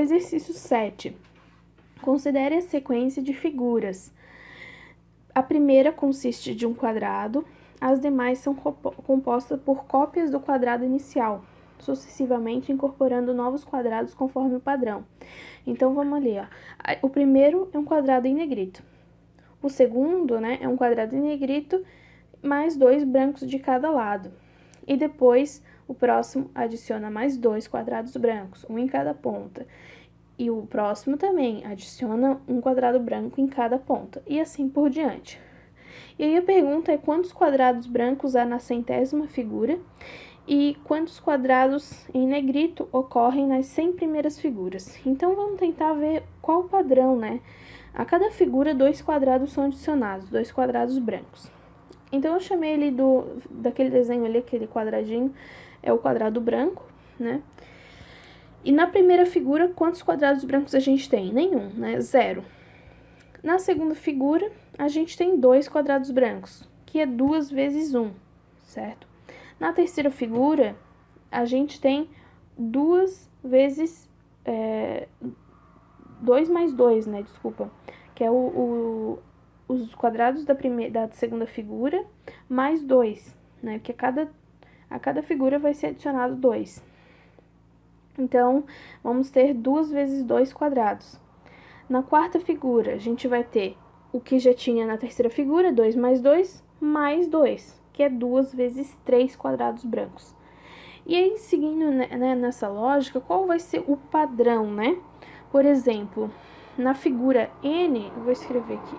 exercício 7. Considere a sequência de figuras. A primeira consiste de um quadrado, as demais são compostas por cópias do quadrado inicial, sucessivamente incorporando novos quadrados conforme o padrão. Então, vamos ali, ó. O primeiro é um quadrado em negrito. O segundo, né, é um quadrado em negrito, mais 2 brancos de cada lado. E depois, o próximo adiciona mais 2 quadrados brancos, um em cada ponta. E o próximo também adiciona um quadrado branco em cada ponta, e assim por diante. E aí a pergunta é quantos quadrados brancos há na 100ª figura e quantos quadrados em negrito ocorrem nas 100 primeiras figuras. Então, vamos tentar ver qual o padrão, né? A cada figura, 2 quadrados são adicionados, 2 quadrados brancos. Então, eu chamei ele daquele desenho ali, aquele quadradinho, é o quadrado branco, né? E na primeira figura, quantos quadrados brancos a gente tem? Nenhum, né? 0. Na segunda figura, a gente tem 2 quadrados brancos, que é 2 vezes 1, certo? Na terceira figura, a gente tem 2 vezes... 2 mais 2, né? Desculpa. Que é os quadrados da segunda figura mais 2, né? Porque a cada figura vai ser adicionado 2. Então, vamos ter 2 vezes 2 quadrados. Na quarta figura, a gente vai ter o que já tinha na terceira figura, 2 mais 2, mais 2, que é 2 vezes 3 quadrados brancos. E aí, seguindo, né, nessa lógica, qual vai ser o padrão, né? Por exemplo, na figura N, eu vou escrever aqui.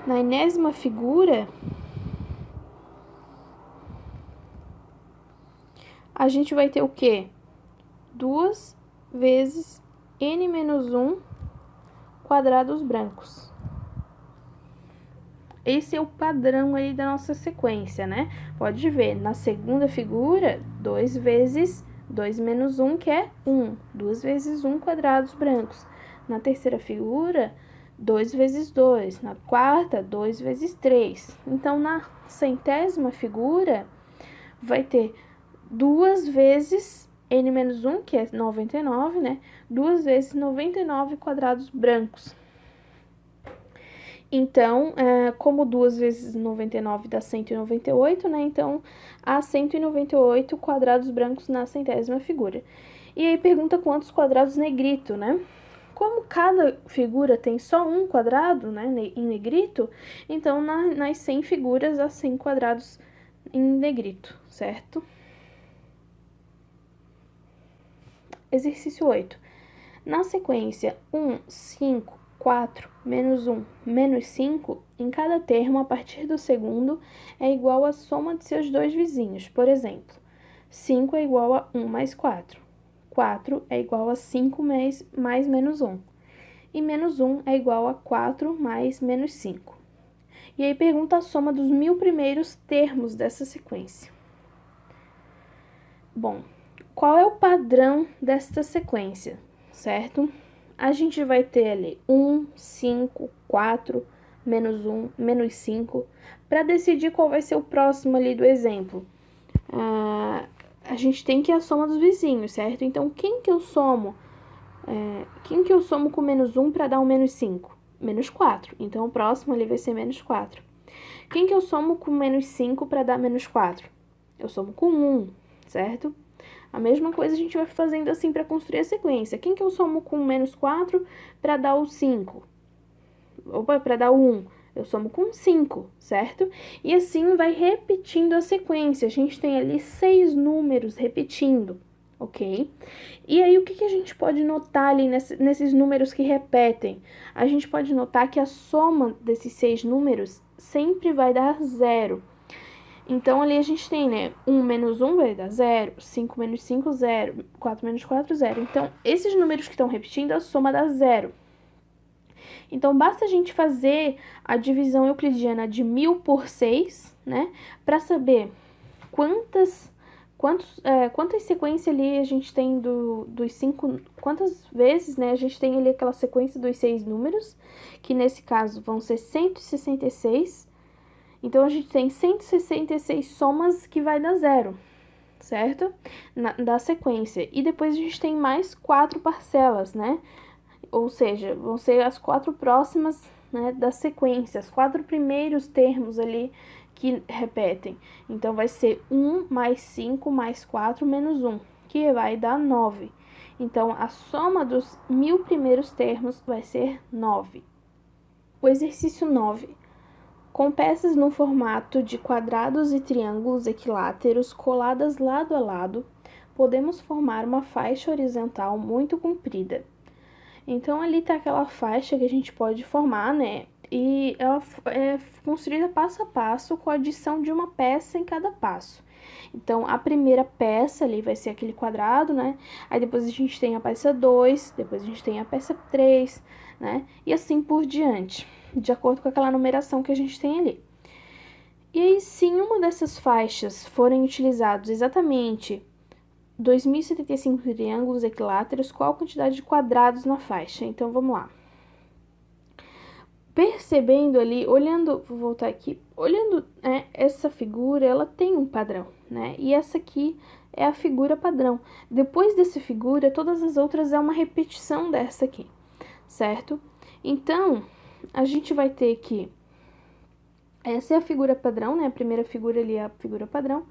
Na enésima figura, a gente vai ter o quê? 2 vezes n menos 1 quadrados brancos. Esse é o padrão aí da nossa sequência, né? Pode ver, na segunda figura, 2 vezes 2 menos 1, que é 1. 2 vezes 1 quadrados brancos. Na terceira figura, 2 vezes 2. Na quarta, 2 vezes 3. Então, na 100ª figura, vai ter 2 vezes n menos 1, que é 99, né? 2 vezes 99 quadrados brancos. Então, como 2 vezes 99 dá 198, né? Então, há 198 quadrados brancos na 100ª figura. E aí pergunta quantos quadrados negrito, né? Como cada figura tem só um quadrado, né, em negrito, então nas 100 figuras há 100 quadrados em negrito, certo? Exercício 8. Na sequência 1, 5, 4, menos 1, menos 5, em cada termo, a partir do segundo, é igual à soma de seus dois vizinhos. Por exemplo, 5 é igual a 1 mais 4. 4 é igual a 5 mais menos 1. E menos 1 é igual a 4 mais menos 5. E aí pergunta a soma dos 1000 primeiros termos dessa sequência. Bom, qual é o padrão desta sequência, certo? A gente vai ter ali 1, 5, 4, menos 1, menos 5. Para decidir qual vai ser o próximo ali do exemplo, a gente tem que ir a soma dos vizinhos, certo? Então, quem que eu somo com menos 1 para dar um menos 5? Menos 4. Então, o próximo ali vai ser menos 4. Quem que eu somo com menos 5 para dar menos 4? Eu somo com 1, certo? A mesma coisa a gente vai fazendo assim para construir a sequência. Quem que eu somo com menos 4 para dar o 5? Opa, para dar o 1. Eu somo com 5, certo? E assim vai repetindo a sequência. A gente tem ali 6 números repetindo, ok? E aí, o que a gente pode notar ali nesses números que repetem? A gente pode notar que a soma desses 6 números sempre vai dar 0. Então, ali a gente tem, né, 1 menos 1 vai dar 0, 5 menos 5, 0, 4 menos 4, 0. Então, esses números que estão repetindo, a soma dá 0. Então, basta a gente fazer a divisão euclidiana de 1000 por 6, né, para saber quantas sequências ali a gente tem dos 5, quantas vezes, né, a gente tem ali aquela sequência dos 6 números, que nesse caso vão ser 166. Então, a gente tem 166 somas que vai dar 0, certo? Da sequência. E depois a gente tem mais 4 parcelas, né? Ou seja, vão ser as 4 próximas, né, da sequência, os 4 primeiros termos ali que repetem. Então, vai ser 1 mais 5 mais 4 menos 1, que vai dar 9. Então, a soma dos 1000 primeiros termos vai ser 9. O exercício 9. Com peças no formato de quadrados e triângulos equiláteros coladas lado a lado, podemos formar uma faixa horizontal muito comprida. Então, ali tá aquela faixa que a gente pode formar, né? E ela é construída passo a passo com a adição de uma peça em cada passo. Então, a primeira peça ali vai ser aquele quadrado, né? Aí depois a gente tem a peça 2, depois a gente tem a peça 3, né? E assim por diante, de acordo com aquela numeração que a gente tem ali. E aí, se em uma dessas faixas forem utilizados exatamente 2075 triângulos equiláteros, qual a quantidade de quadrados na faixa? Então, vamos lá. Percebendo ali, olhando, vou voltar aqui, olhando, né, essa figura, ela tem um padrão, né? E essa aqui é a figura padrão. Depois dessa figura, todas as outras é uma repetição dessa aqui, certo? Então, a gente vai ter que... Essa é a figura padrão, né? A primeira figura ali é a figura padrão.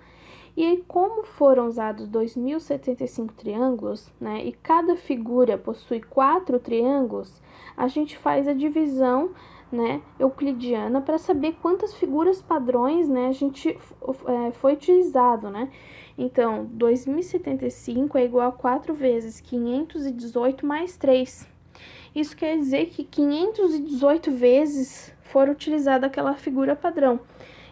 E aí, como foram usados 2075 triângulos, né? E cada figura possui 4 triângulos, a gente faz a divisão, né, euclidiana para saber quantas figuras padrões, né, a gente foi utilizado, né? Então, 2075 é igual a 4 vezes 518 mais 3. Isso quer dizer que 518 vezes foram utilizada aquela figura padrão.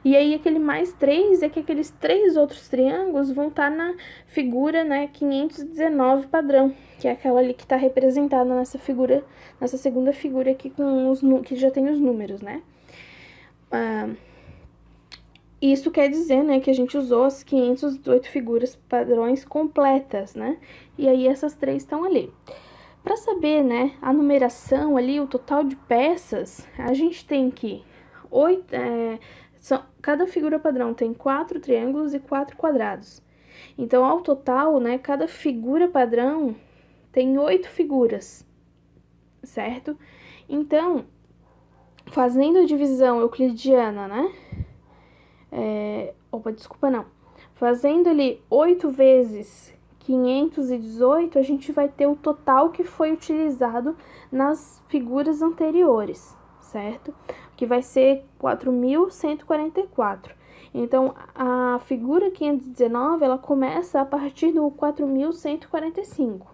E aí, aquele mais 3 é que aqueles 3 outros triângulos vão estar na figura, né, 519 padrão, que é aquela ali que está representada nessa figura, nessa segunda figura aqui com que já tem os números, né? Isso quer dizer, né, que a gente usou as 518 figuras padrões completas, né? E aí, essas 3 estão ali. Para saber, né, a numeração ali, o total de peças, a gente tem que... cada figura padrão tem 4 triângulos e 4 quadrados. Então, ao total, né, cada figura padrão tem 8 figuras, certo? Então, fazendo a divisão euclidiana, né? Fazendo ali 8 vezes 518, a gente vai ter o total que foi utilizado nas figuras anteriores, certo? Que vai ser 4.144. Então, a figura 519, ela começa a partir do 4.145.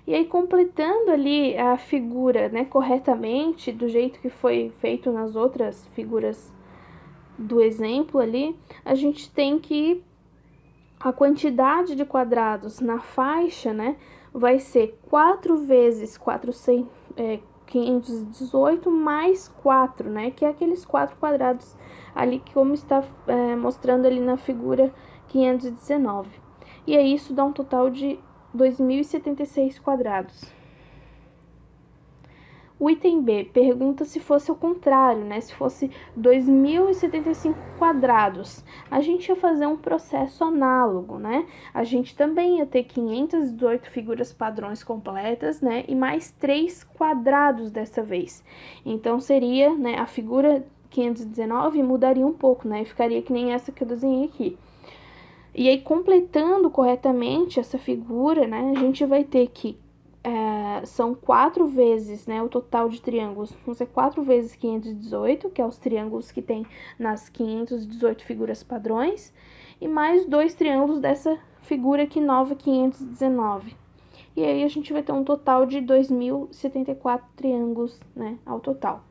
E aí, completando ali a figura, né, corretamente, do jeito que foi feito nas outras figuras do exemplo ali, a gente tem que a quantidade de quadrados na faixa, né, vai ser 4 vezes 518 mais 4, né, que é aqueles 4 quadrados ali, que como está mostrando ali na figura 519. E aí, isso dá um total de 2076 quadrados. O item B pergunta se fosse o contrário, né? Se fosse 2075 quadrados. A gente ia fazer um processo análogo, né? A gente também ia ter 518 figuras padrões completas, né? E mais 3 quadrados dessa vez. Então, seria, né, a figura 519 mudaria um pouco, né? E ficaria que nem essa que eu desenhei aqui. E aí, completando corretamente essa figura, né? A gente vai ter que são 4 vezes, né, o total de triângulos, vão ser 4 vezes 518, que é os triângulos que tem nas 518 figuras padrões, e mais 2 triângulos dessa figura aqui nova, 519. E aí, a gente vai ter um total de 2074 triângulos, né, ao total.